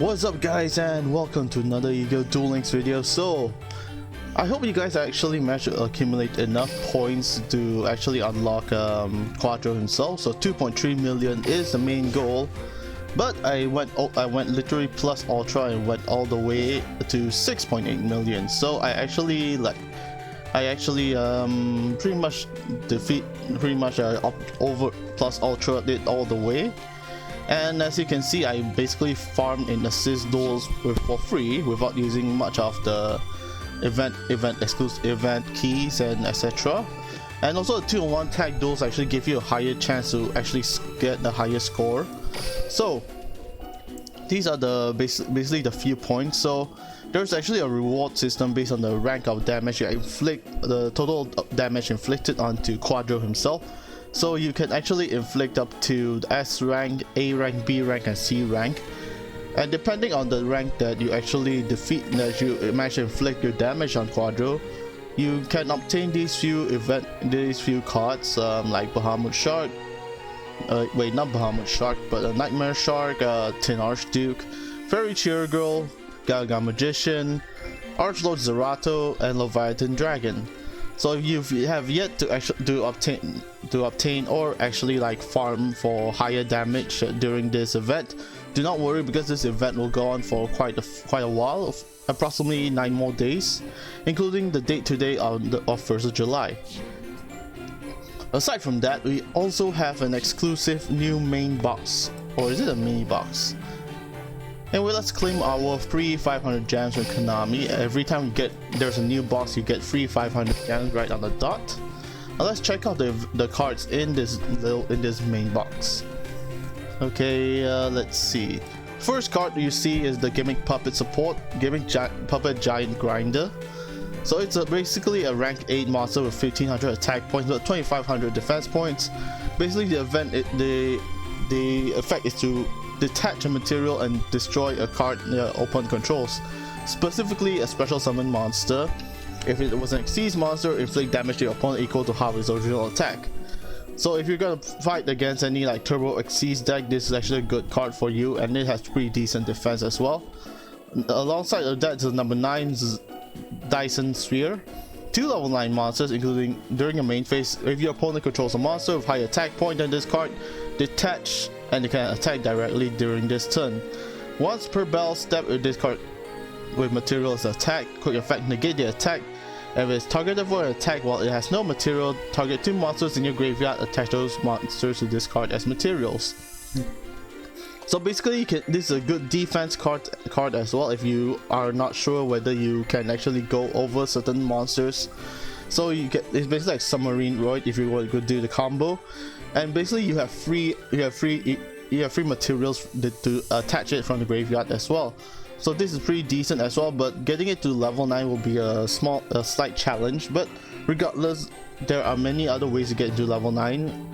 What's up guys, and welcome to another YuGiOh Duel Links video. So I hope you guys actually managed to accumulate enough points to actually unlock Quattro himself. So 2.3 million is the main goal, but I went literally plus ultra and went all the way to 6.8 million. So I actually pretty much over plus ultra it all the way. And as you can see, I basically farmed in assist duels for free without using much of the event exclusive event keys and etc. And also the 2-on-1 tag duels actually give you a higher chance to actually get the higher score. So these are the basically the few points. So there's actually a reward system based on the rank of damage you inflict, the total damage inflicted onto Quattro himself. So you can actually inflict up to S rank, A rank, B rank and C rank, and depending on the rank that you actually defeat, that you manage to inflict your damage on Quattro, you can obtain these few cards like Bahamut Shark, wait, not Bahamut Shark, but a Nightmare Shark, Tin Archduke, Fairy Cheer Girl, Gaga Magician, Archlord Zerato, and Leviathan Dragon. So if you have yet to actually obtain or actually like farm for higher damage during this event, do not worry, because this event will go on for quite a while, approximately 9 more days, including the date today of 1st of July. Aside from that, we also have an exclusive new main box, or is it a mini box? Anyway, let's claim our free 500 gems from Konami. Every time there's a new box, you get free 500 gems right on the dot. Now let's check out the cards in this main box. Okay, let's see. First card you see is the Gimmick Puppet support, Puppet Giant Grinder. So it's basically a rank 8 monster with 1500 attack points, but 2500 defense points. Basically, the effect is to detach a material and destroy a card opponent controls, specifically a special summon monster. If it was an Xyz monster, inflict damage to your opponent equal to half its original attack. So if you're gonna fight against any like Turbo Xyz deck, this is actually a good card for you, and it has pretty decent defense as well. Alongside of that is number 9 Dyson Sphere. 2 level 9 monsters, including during your main phase. If your opponent controls a monster with high attack point than this card, detach and they can attack directly during this turn. Once per battle step, if this card with material is attacked, quick effect negate the attack. If it's targeted for an attack while it has no material, target 2 monsters in your graveyard, attach those monsters to this card as materials. So basically, this is a good defense card as well if you are not sure whether you can actually go over certain monsters. So it's basically like Submarine Roid if you want to do the combo, and basically you have free materials to attach it from the graveyard as well. So this is pretty decent as well, but getting it to level 9 will be a slight challenge. But regardless, there are many other ways to get to level 9.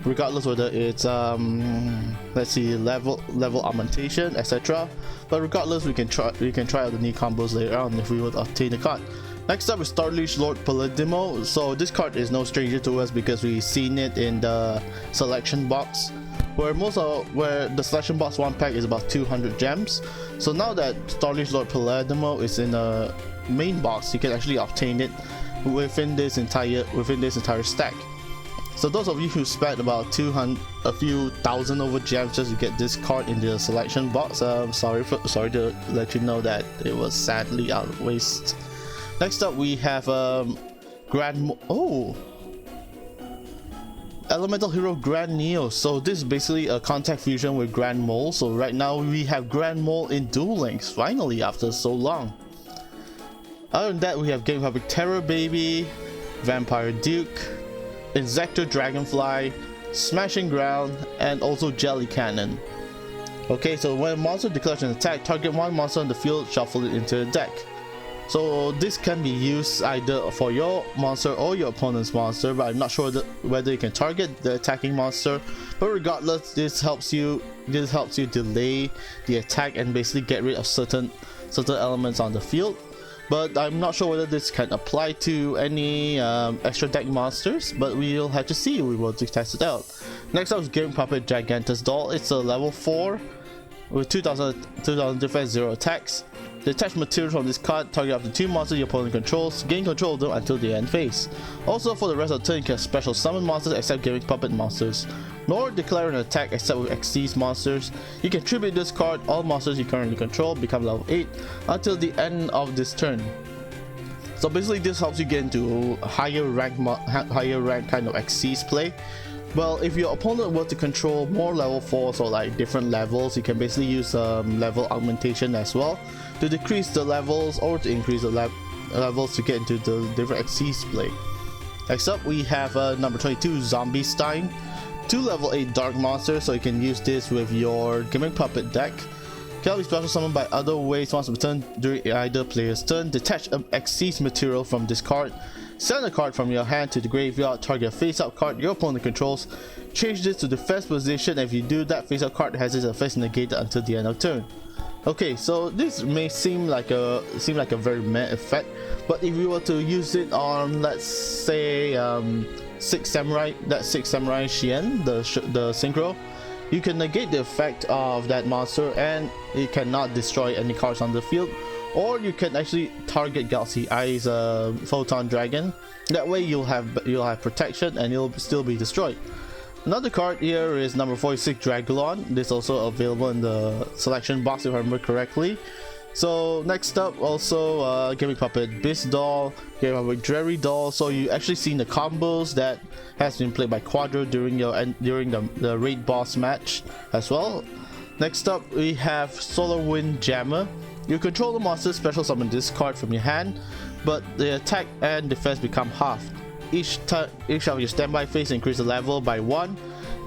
Regardless whether it's let's see, level augmentation, etc. But regardless, we can try out the new combos later on if we would obtain the card. Next up is Starlish Lord Paladimo. So this card is no stranger to us because we've seen it in the selection box, where the selection box 1 pack is about 200 gems. So now that Starlish Lord Paladimo is in a main box, you can actually obtain it within this entire stack. So those of you who spent about a few thousand over gems just to get this card in the selection box, sorry to let you know that it was sadly out of waste. Next up we have Elemental Hero Grand Neo. So this is basically a contact fusion with Grand Mole. So right now we have Grand Mole in Duel Links, finally, after so long. Other than that, we have Gimmick Puppet Terror Baby, Vampire Duke, Inzektor Dragonfly, Smashing Ground, and also Jelly Cannon. Okay, so when a monster declares an attack, target 1 monster on the field, shuffle it into the deck. So this can be used either for your monster or your opponent's monster, but I'm not sure whether you can target the attacking monster. But regardless, this helps you delay the attack and basically get rid of certain elements on the field. But I'm not sure whether this can apply to any extra deck monsters, but we'll have to see. We will test it out. Next up is Gimmick Puppet Gigantus Doll. It's a level 4 with 2000 defense, 0 attacks. Detach material from this card, target up to 2 monsters your opponent controls, gain control of them until the end phase. Also, for the rest of the turn, you can special summon monsters except Gimmick Puppet monsters, nor declare an attack except with Xyz monsters. You can tribute this card, all monsters you currently control become level 8 until the end of this turn. So basically this helps you get into higher rank kind of Xyz play. Well, if your opponent were to control more level 4s or like different levels, you can basically use level augmentation as well to decrease the levels or to increase the levels to get into the different Xyz play. Next up we have number 22, Zombie Stein. 2 level 8 dark monsters, so you can use this with your Gimmick Puppet deck. Can be special summoned by other ways once per turn during either player's turn. Detach an Xyz material from this card. Send a card from your hand to the graveyard, target a face-up card your opponent controls. Change this to defense position, and if you do that, face-up card has its effects negated until the end of turn. Okay, so this may seem like a very meh effect, but if you were to use it on, let's say, 6 Samurai Shien, the synchro, you can negate the effect of that monster and it cannot destroy any cards on the field. Or you can actually target Galaxy Eyes Photon Dragon. That way you'll have protection and you'll still be destroyed. Another card here is number 46, Dragulon. This is also available in the selection box if I remember correctly. So next up, also Gimmick Puppet Beast Doll, Gimmick Puppet Dreary Doll. So you actually seen the combos that has been played by Quattro during the raid boss match as well. Next up we have Solar Wind Jammer. You control the monster, special summon this card from your hand, but the attack and defense become halved. Each of your standby phase increase the level by 1.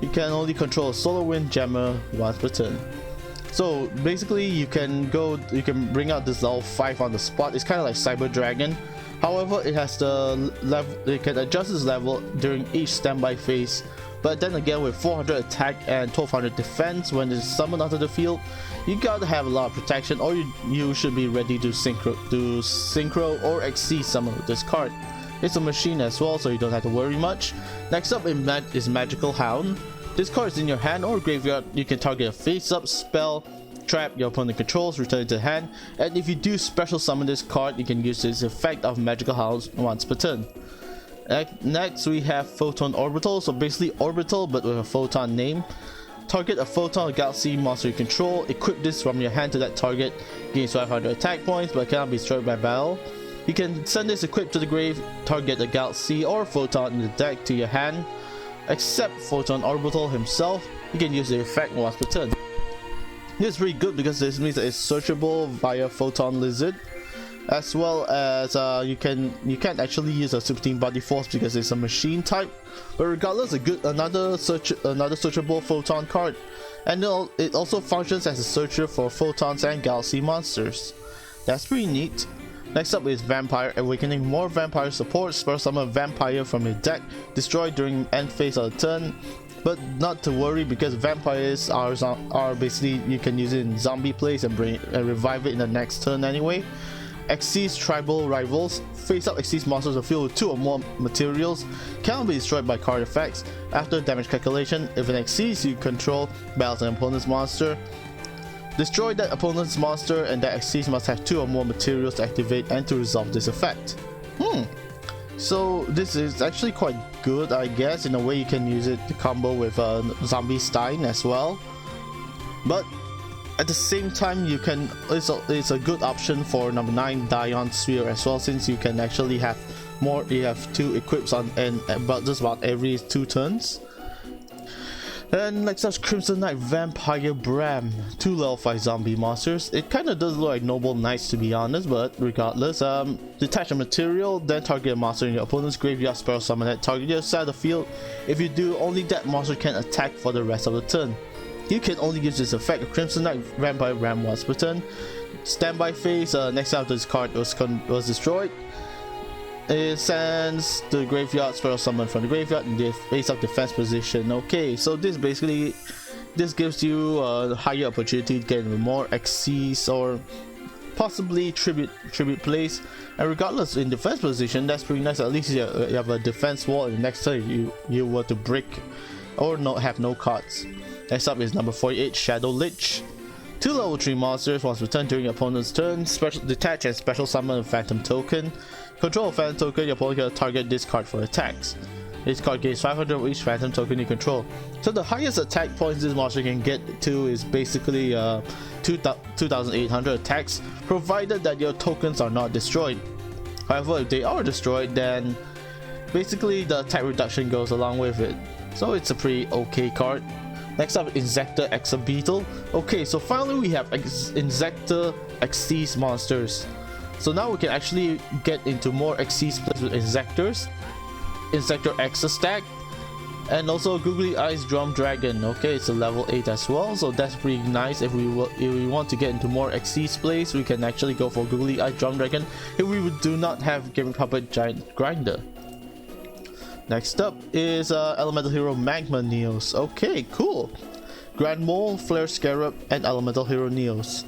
You can only control a Solar Wind Jammer once per turn. So basically you can bring out this level 5 on the spot. It's kind of like Cyber Dragon. However, it has the level, it can adjust its level during each standby phase. But then again, with 400 attack and 1200 defense, when it's summoned onto the field, you gotta have a lot of protection, or you should be ready to synchro or Xyz summon with this card. It's a machine as well, so you don't have to worry much. Next up is Magical Hound. This card is in your hand or graveyard. You can target a face-up spell, trap your opponent controls, return it to hand, and if you do special summon this card, you can use this effect of Magical Hound once per turn. Next we have Photon Orbital, so basically Orbital but with a photon name. Target a photon galaxy monster you control, equip this from your hand to that target, gains 500 attack points but cannot be destroyed by battle. You can send this equipped to the grave, target a galaxy or photon in the deck to your hand. Except Photon Orbital himself, you can use the effect once per turn. This is pretty good because this means that it's searchable via Photon Lizard, as well as you can't actually use a Super Team Body Force because it's a machine type. But regardless, another searchable photon card, and it also functions as a searcher for photons and galaxy monsters. That's pretty neat. Next up is Vampire Awakening. More vampire support. Special summon a vampire from your deck, destroyed during end phase of the turn. But not to worry, because vampires are basically, you can use it in zombie plays and revive it in the next turn anyway. Xyz Tribal Rivals. Face up Xyz monsters are filled with 2 or more materials, cannot be destroyed by card effects. After damage calculation, if an Xyz you control battles an opponent's monster, destroy that opponent's monster, and that Xyz must have 2 or more materials to activate and to resolve this effect. So this is actually quite good, I guess. In a way you can use it to combo with Zombie Stein as well. But at the same time, it's a good option for number 9 Dion Sphere as well, since you can actually have more. You have 2 equips on and just about every 2 turns. And next up, Crimson Knight Vampire Bram. 2 level 5 zombie monsters. It kind of does look like Noble Knights, to be honest, but regardless, detach a material, then target a monster in your opponent's graveyard, special summon it, target your side of the field. If you do, only that monster can attack for the rest of the turn. You can only use this effect of Crimson Knight Vampire Bram once per turn. Standby phase, next after this card was destroyed, it sends the graveyard, special summon from the graveyard in the face up defense position. Okay, so this gives you a higher opportunity to get more Xyz or possibly tribute plays. And regardless, in defense position, that's pretty nice. At least you have a defense wall, and next turn you were to break or have no cards. Next up is number 48, Shadow Lich. 2 level 3 monsters once returned during your opponent's turn. Special detach and special summon a phantom token. Control a phantom token, your opponent can target this card for attacks. This card gains 500 of each phantom token you control. So the highest attack points this monster can get to is basically 2,800 attacks, provided that your tokens are not destroyed. However, if they are destroyed, then basically the attack reduction goes along with it. So it's a pretty okay card. Next up, Inzektor Exabeetle. Okay, so finally we have Inzektor Xyz monsters. So now we can actually get into more Xyz plays with Inzektors. Inzektor Exastack, and also Googly Eyes Drum Dragon. Okay, it's a level 8 as well, so that's pretty nice. If we want to get into more Xyz plays, we can actually go for Googly Eyes Drum Dragon if we do not have Gimmick Puppet Giant Grinder. Next up is Elemental Hero Magma Neos. Okay, cool. Grand Mole, Flare Scarab, and Elemental Hero Neos.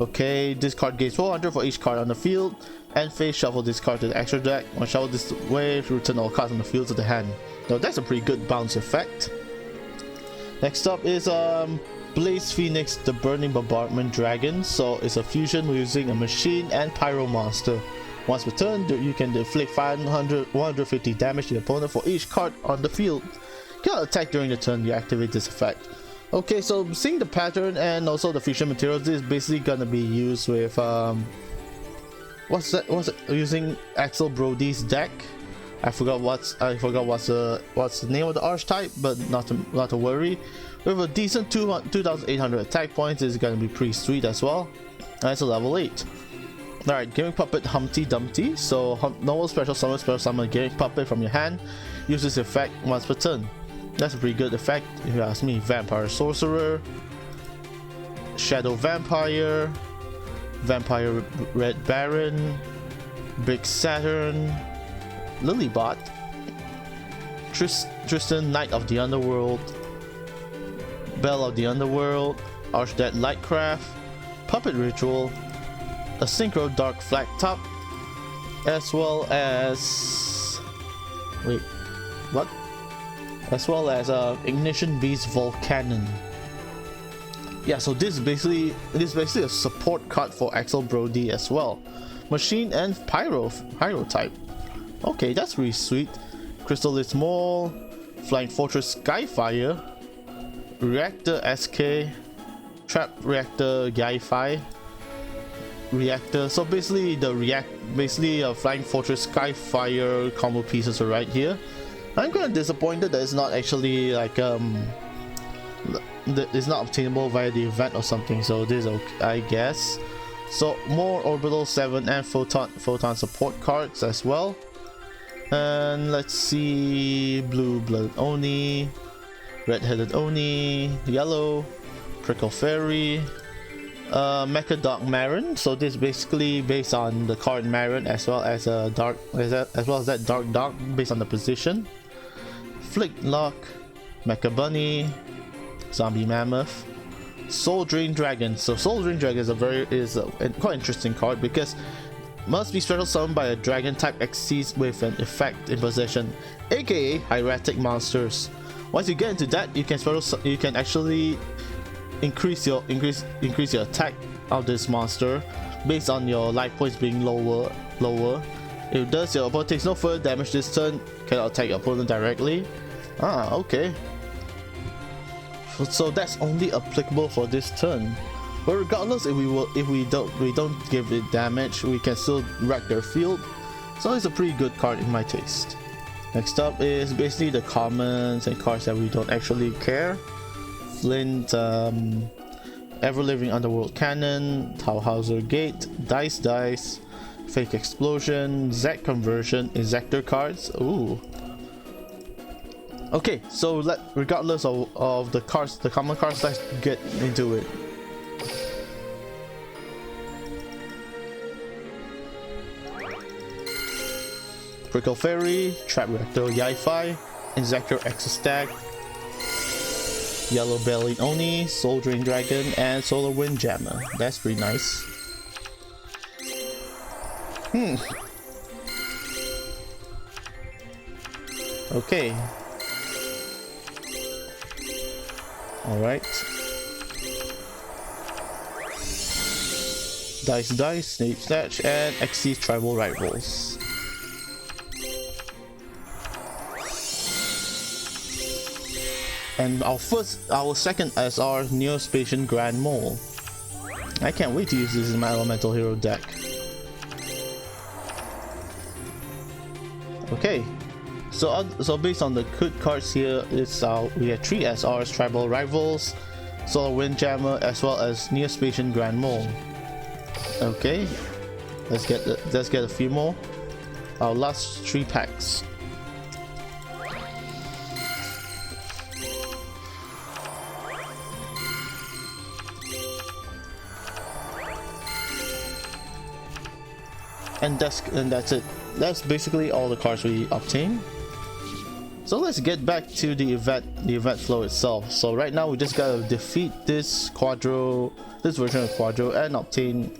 Okay, this card gains 400 for each card on the field, and face shuffle this card to the extra deck. When shuffle this way, return all cards on the field to the hand. Now that's a pretty good bounce effect. Next up is Blaze Phoenix, the Burning Bombardment Dragon. So it's a fusion using a machine and pyro monster. Once per turn, you can inflict 150 damage to the opponent for each card on the field. You cannot attack during the turn you activate this effect. Okay, so seeing the pattern and also the fusion materials, this is basically gonna be used with using Axel Brody's deck. I forgot what's the name of the archetype, but not to worry. With a decent 2,800 attack points, is gonna be pretty sweet as well. And it's a level 8. Alright, Gimmick Puppet Humpty Dumpty. So normal special summon Gimmick Puppet from your hand. Use this effect once per turn. That's a pretty good effect if you ask me. Vampire Sorcerer, Shadow Vampire, Vampire Red Baron, Big Saturn, Lilybot, Tristan Knight of the Underworld, Belle of the Underworld, Archdead Lightcraft, Puppet Ritual, a Synchro Dark Flag Top, as well as Ignition Beast Volcanon. Yeah, so this is basically a support card for Axel Brody as well. Machine and Pyro type. Okay, that's really sweet. Chrysalis Mole, Flying Fortress Skyfire, Reactor SK, Trap Reactor Gaifi, Reactor. So basically Flying Fortress Skyfire combo pieces are right here. I'm kind of disappointed that it's not actually like it's not obtainable via the event or something, so this is okay, I guess. So more Orbital 7 and Photon support cards as well. And let's see, Blue Blood Oni, Red-Headed Oni, Yellow, Prickle Fairy, Mecha Dark Marin. So this is basically based on the card Marin as well as that Dark Dog based on the position. Flick Lock, Mecha Bunny, Zombie Mammoth, Soul Drain Dragon. So Soul Drain Dragon is a quite interesting card because must be special summoned by a dragon type Xyz with an effect in possession, aka hieratic monsters. Once you get into that, you can actually increase your attack of this monster based on your life points being lower. If it does, your opponent takes no further damage this turn, cannot attack your opponent directly. Okay. So that's only applicable for this turn. But regardless, if we don't give it damage, we can still wreck their field. So it's a pretty good card in my taste. Next up is basically the commons and cards that we don't actually care. Flint, Ever Living Underworld Cannon, Tauhauser Gate, Dice, Fake Explosion, Zek Conversion, Inzektor cards. Ooh. Okay, so regardless of the cards, the common cards, let's get into it. Prickle Fairy, Trap Reactor Yai-Fi, Inzektor Exastack, Yellow Bellied Oni, Soul Drain Dragon, and Solar Wind Jammer. That's pretty nice. Okay. Alright. Dice, Snake Snatch, and XC's Tribal Rivals. And our second SR, Neospatian Grand Mole. I can't wait to use this in my Elemental Hero deck. Okay, so based on the good cards here, we have 3 SRs, Tribal Rivals, Solar Windjammer, as well as Neospatian Grand Mole. Okay, let's get a few more. Our last 3 packs. And that's it. That's basically all the cards we obtain. So let's get back to the event flow itself. So right now we just gotta defeat this version of Quattro and obtain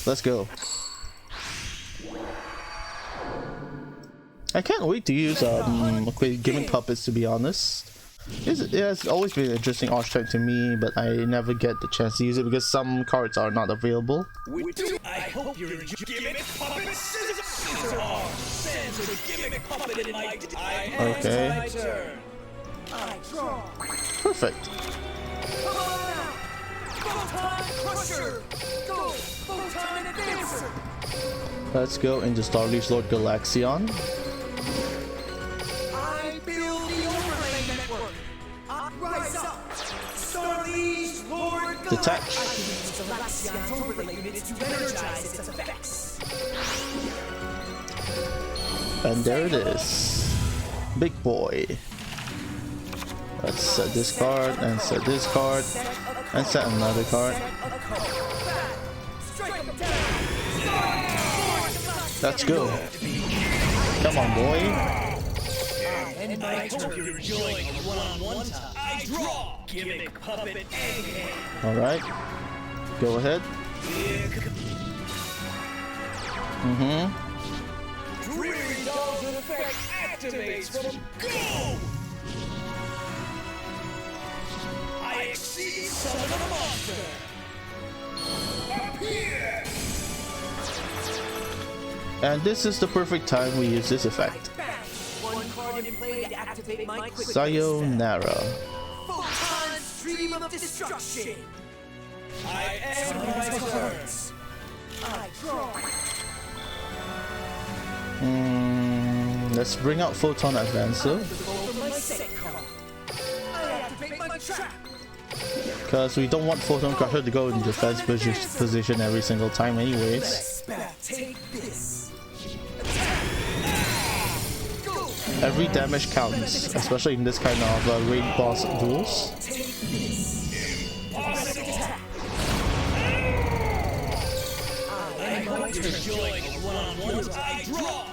Let's go. I can't wait to use Gimmick Puppets, to be honest. It has always been an interesting archetype to me, but I never get the chance to use it because some cards are not available. I hope you're Gimmick Puppets. Send a Gimmick Puppet in my okay. I draw. Perfect. Photon Crusher. Go. Photon Advancer. Let's go into Starleaf's Lord Galaxion. I build the overlay network. Rise up. Starleaf's Lord Galaxion. Detach. I can use Galaxion's overlay units to energize its effects. And there it is. Big boy. Let's set this card and set this card and set another card. Let's go. Come on, boy. And I hope you're enjoying a one-on-one time. I draw Gimmick Puppet Egghead. Alright. Go ahead. Dreary Dolphin effect activates from go! I exceed summon a monster! Appear! And this is the perfect time we use this effect. One card in play to activate my quick Sayonara. Photon Stream of Destruction! I end my turns! I draw! Let's bring out Photon Advancer. Because we don't want Photon Crusher to go in defense position every single time anyways. Every damage counts, especially in this kind of raid boss duels. I draw!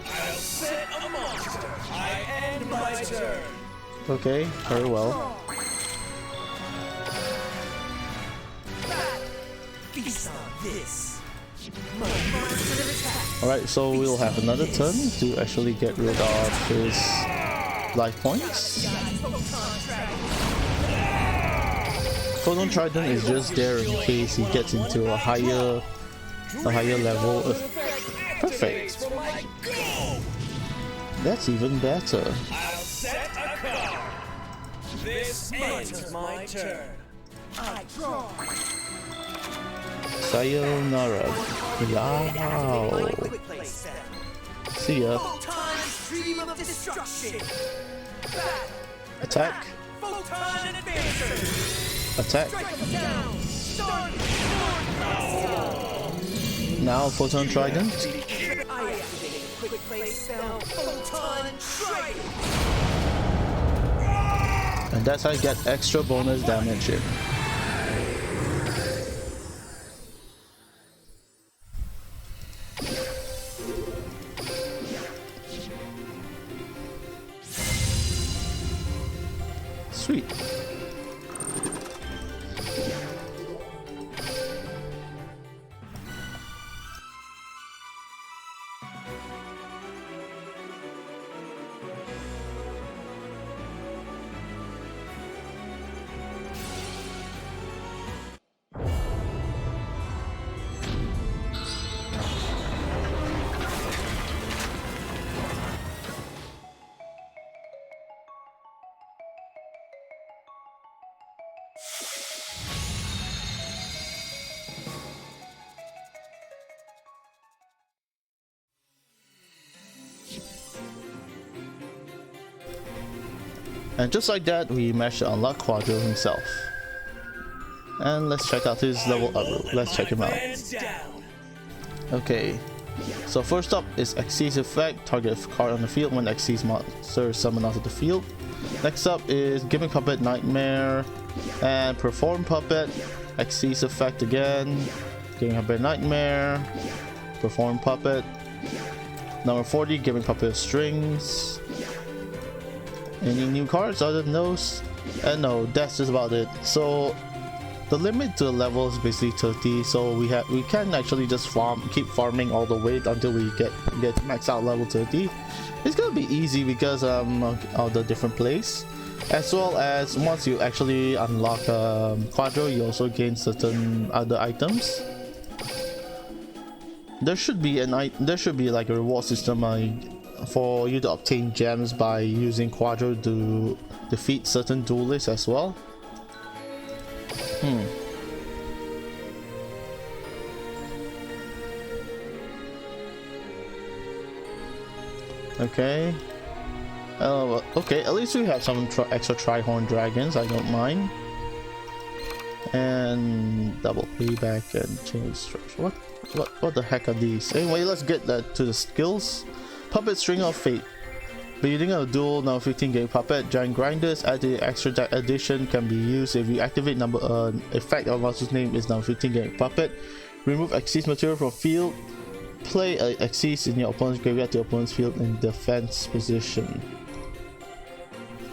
I'll set a monster! I end my turn! Okay, very well. Feast on this! Alright, so we'll have another turn to actually get rid of his life points. Photon Trident is just there in case he gets into a higher level of perfect. That's even better. I'll set a card! This ends my turn! I draw! Sayonara. Wow. See ya. Attack. Attack. Now Photon Trident. I activate a quick play spell, Photon Trident! And that's how you get extra bonus damage in. Sweet. And just like that, we managed to unlock Quattro himself. And let's check out his level up. Let's check him out. Okay, so first up is Xyz effect. Target a card on the field when Xyz monster is summoned onto the field. Next up is Gimmick Puppet Nightmare and Perform Puppet. Xyz effect again. Gimmick Puppet Nightmare. Perform Puppet. Number 40, Gimmick Puppet Strings. Any new cards other than those? No, that's just about it. So the limit to the level is basically 30, so we can actually just keep farming all the way until we get max out level 30. It's gonna be easy because of the different plays, as well as once you actually unlock Quattro, you also gain certain other items. There should be like a reward system for you to obtain gems by using Quattro to defeat certain duelists as well. Okay. Okay, at least we have some extra Tri-Horn Dragons, I don't mind. And double payback and change structure. What the heck are these? Anyway, let's get to the skills. Puppet String of Fate. Beginning of duel, now 15 Gimmick Puppet. Giant Grinders. Add the extra deck addition can be used if you activate effect of monster's name is now 15 Gimmick Puppet. Remove Xyz material from field. Play a Xyz in your opponent's graveyard to your opponent's field in defense position.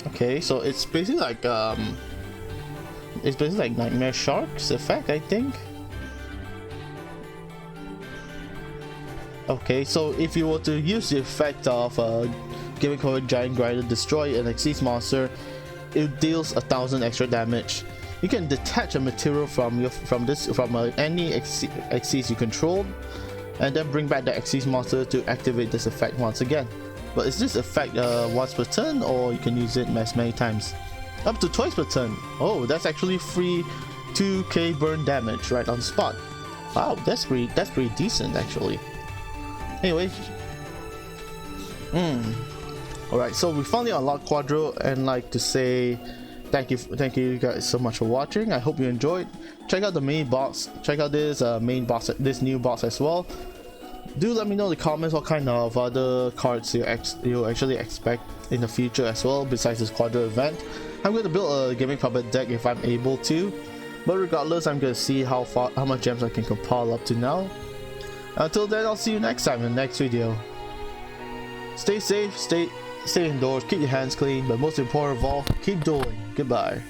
Okay, so it's basically like Nightmare Shark's effect, I think. Okay, so if you were to use the effect of Gimmick Puppet Giant Grinder destroy an Xyz monster, it deals 1000 extra damage. You can detach a material from any Xyz you control, and then bring back the Xyz monster to activate this effect once again. But is this effect once per turn, or you can use it as many times? Up to twice per turn. Oh, that's actually free 2k burn damage right on the spot. Wow, that's pretty decent actually. Anyway, alright, so we finally unlocked Quattro, and like to say thank you guys so much for watching. I hope you enjoyed. Check out the main box. Check out this this new box as well. Do let me know in the comments what kind of other cards you actually expect in the future as well, besides this Quattro event. I'm going to build a Gimmick Puppet deck if I'm able to, but regardless, I'm going to see how much gems I can compile up to now. Until then, I'll see you next time in the next video. Stay safe, stay indoors, keep your hands clean, but most important of all, keep dueling. Goodbye.